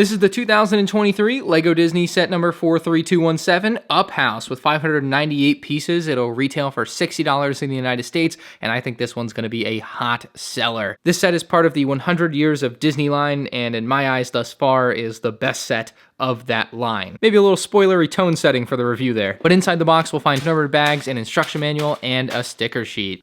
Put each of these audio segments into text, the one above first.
This is the 2023 LEGO Disney set number 43217 Up House with 598 pieces. It'll retail for $60 in the United States, and I think this one's going to be a hot seller. This set is part of the 100 Years of Disney line, and in my eyes thus far is the best set of that line. Maybe a little spoilery tone setting for the review there. But inside the box we'll find numbered bags, an instruction manual, and a sticker sheet.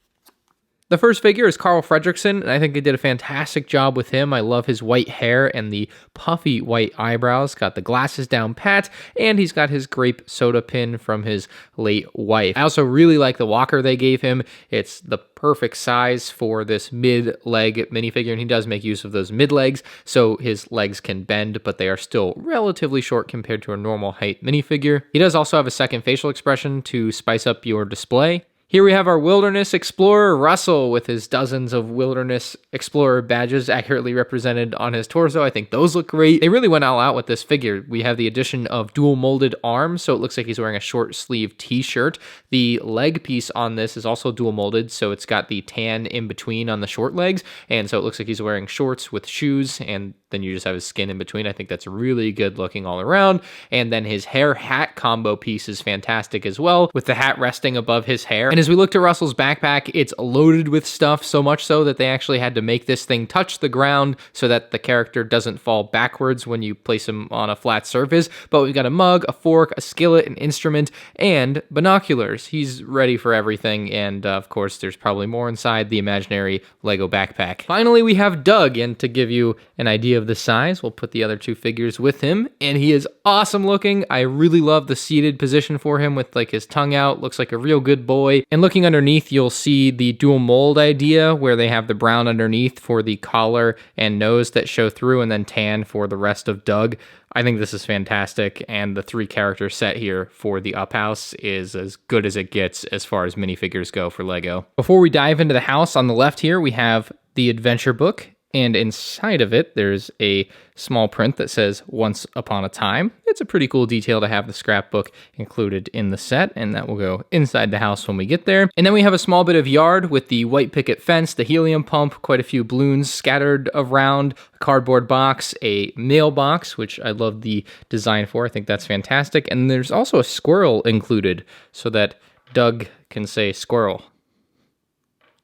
The first figure is Carl Fredricksen, and I think they did a fantastic job with him. I love his white hair and the puffy white eyebrows. Got the glasses down pat, and he's got his grape soda pin from his late wife. I also really like the walker they gave him. It's the perfect size for this mid-leg minifigure, and he does make use of those mid-legs, so his legs can bend, but they are still relatively short compared to a normal height minifigure. He does also have a second facial expression to spice up your display. Here we have our Wilderness Explorer Russell with his dozens of Wilderness Explorer badges accurately represented on his torso. I think those look great. They really went all out with this figure. We have the addition of dual molded arms, so it looks like he's wearing a short sleeve t-shirt. The leg piece on this is also dual molded, so it's got the tan in between on the short legs, and so it looks like he's wearing shorts with shoes, and then you just have his skin in between. I think that's really good looking all around. And then his hair hat combo piece is fantastic as well, with the hat resting above his hair. And as we look to Russell's backpack, it's loaded with stuff, so much so that they actually had to make this thing touch the ground so that the character doesn't fall backwards when you place him on a flat surface. But we've got a mug, a fork, a skillet, an instrument, and binoculars. He's ready for everything, and of course there's probably more inside the imaginary Lego backpack. Finally, we have Doug, and to give you an idea of the size, we'll put the other two figures with him, and he is awesome looking. I really love the seated position for him with like his tongue out. Looks like a real good boy. And looking underneath, you'll see the dual mold idea where they have the brown underneath for the collar and nose that show through, and then tan for the rest of Doug. I think this is fantastic, and the 3-character set here for the Up House is as good as it gets as far as minifigures go for Lego. Before we dive into the house, on the left here we have the adventure book, and inside of it, there's a small print that says Once Upon a Time. It's a pretty cool detail to have the scrapbook included in the set, and that will go inside the house when we get there. And then we have a small bit of yard with the white picket fence, the helium pump, quite a few balloons scattered around, a cardboard box, a mailbox, which I love the design for. I think that's fantastic. And there's also a squirrel included so that Doug can say squirrel.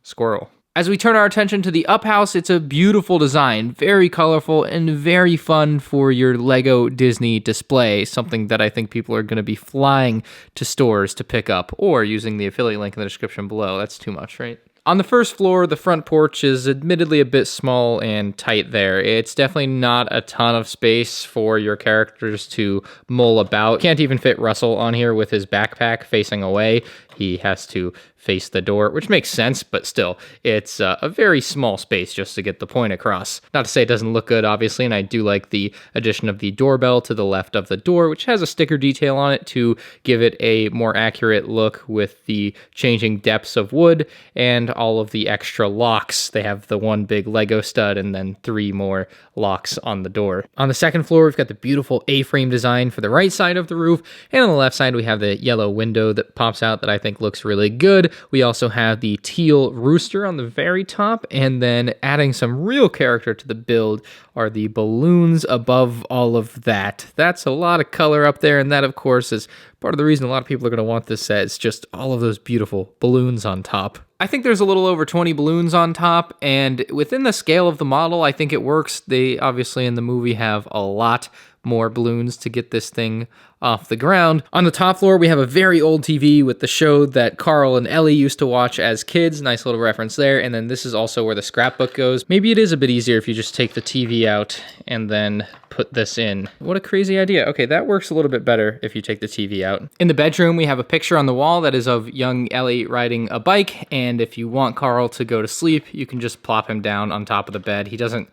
Squirrel. As we turn our attention to the Up House, it's a beautiful design, very colorful, and very fun for your Lego Disney display, something that I think people are going to be flying to stores to pick up, or using the affiliate link in the description below. That's too much, right? On the first floor, the front porch is admittedly a bit small and tight there. It's definitely not a ton of space for your characters to mull about. Can't even fit Russell on here with his backpack facing away. He has to face the door, which makes sense, but still, it's a very small space just to get the point across. Not to say it doesn't look good, obviously, and I do like the addition of the doorbell to the left of the door, which has a sticker detail on it to give it a more accurate look with the changing depths of wood and all of the extra locks. They have the one big Lego stud and then 3 more locks on the door. On the second floor, we've got the beautiful A-frame design for the right side of the roof, and on the left side, we have the yellow window that pops out that I think looks really good. We also have the teal rooster on the very top, and then adding some real character to the build are the balloons above all of that. That's a lot of color up there, and that, of course, is part of the reason a lot of people are going to want this set. It's just all of those beautiful balloons on top. I think there's a little over 20 balloons on top, and within the scale of the model, I think it works. They obviously in the movie have a lot more balloons to get this thing off the ground. On the top floor, we have a very old TV with the show that Carl and Ellie used to watch as kids. Nice little reference there. And then this is also where the scrapbook goes. Maybe it is a bit easier if you just take the TV out and then put this in. What a crazy idea. Okay, that works a little bit better if you take the TV out. In the bedroom, we have a picture on the wall that is of young Ellie riding a bike. And if you want Carl to go to sleep, you can just plop him down on top of the bed. He doesn't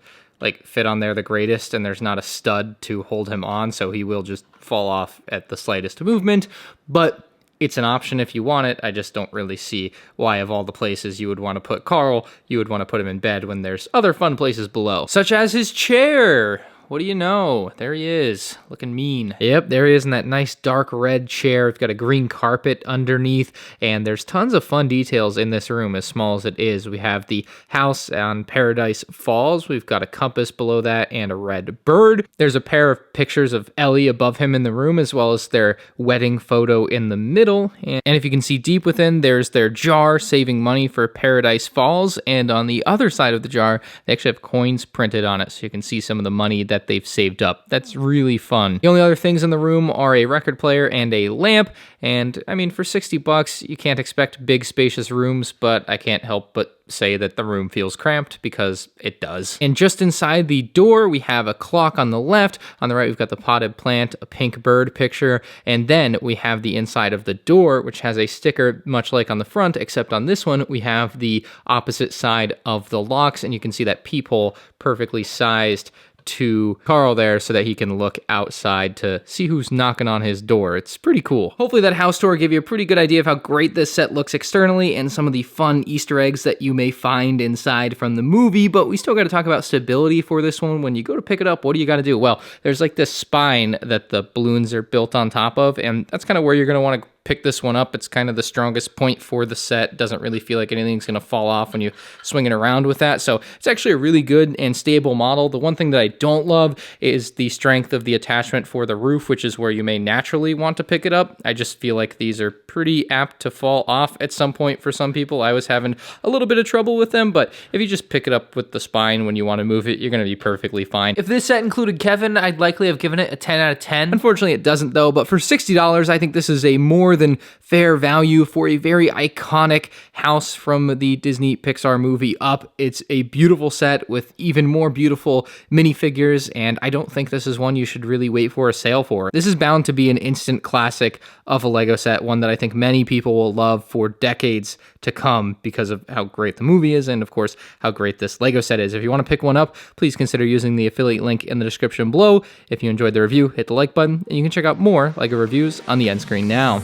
fit on there the greatest, and there's not a stud to hold him on, so he will just fall off at the slightest movement, but it's an option if you want it. I just don't really see why of all the places you would want to put Carl, you would want to put him in bed when there's other fun places below, such as his chair. what do you know? There he is, looking mean. Yep, there he is in that nice dark red chair. We've got a green carpet underneath, and there's tons of fun details in this room, as small as it is. We have the house on Paradise Falls. We've got a compass below that and a red bird. There's a pair of pictures of Ellie above him in the room, as well as their wedding photo in the middle. And if you can see deep within, there's their jar saving money for Paradise Falls, and on the other side of the jar, they actually have coins printed on it, so you can see some of the money that they've saved up. That's really fun. The only other things in the room are a record player and a lamp, and I mean, for $60, you can't expect big spacious rooms, but I can't help but say that the room feels cramped, because it does. And just inside the door, we have a clock on the left. On the right, we've got the potted plant, a pink bird picture, and then we have the inside of the door, which has a sticker much like on the front, except on this one, we have the opposite side of the locks, and you can see that peephole perfectly sized to Carl there so that he can look outside to see who's knocking on his door. It's pretty cool. Hopefully that house tour gave you a pretty good idea of how great this set looks externally and some of the fun Easter eggs that you may find inside from the movie, but we still got to talk about stability for this one. When you go to pick it up, what do you got to do? Well, there's like this spine that the balloons are built on top of, and that's kind of where you're going to want to pick this one up. It's kind of the strongest point for the set. Doesn't really feel like anything's going to fall off when you swing it around with that. So it's actually a really good and stable model. The one thing that I don't love is the strength of the attachment for the roof, which is where you may naturally want to pick it up. I just feel like these are pretty apt to fall off at some point for some people. I was having a little bit of trouble with them, but if you just pick it up with the spine when you want to move it, you're going to be perfectly fine. If this set included Kevin, I'd likely have given it a 10 out of 10. Unfortunately, it doesn't though, but for $60, I think this is a more than fair value for a very iconic house from the Disney Pixar movie Up. It's a beautiful set with even more beautiful minifigures, and I don't think this is one you should really wait for a sale for. This is bound to be an instant classic of a Lego set, one that I think many people will love for decades to come because of how great the movie is and, of course, how great this Lego set is. If you want to pick one up, please consider using the affiliate link in the description below. If you enjoyed the review, hit the like button, and you can check out more Lego reviews on the end screen now.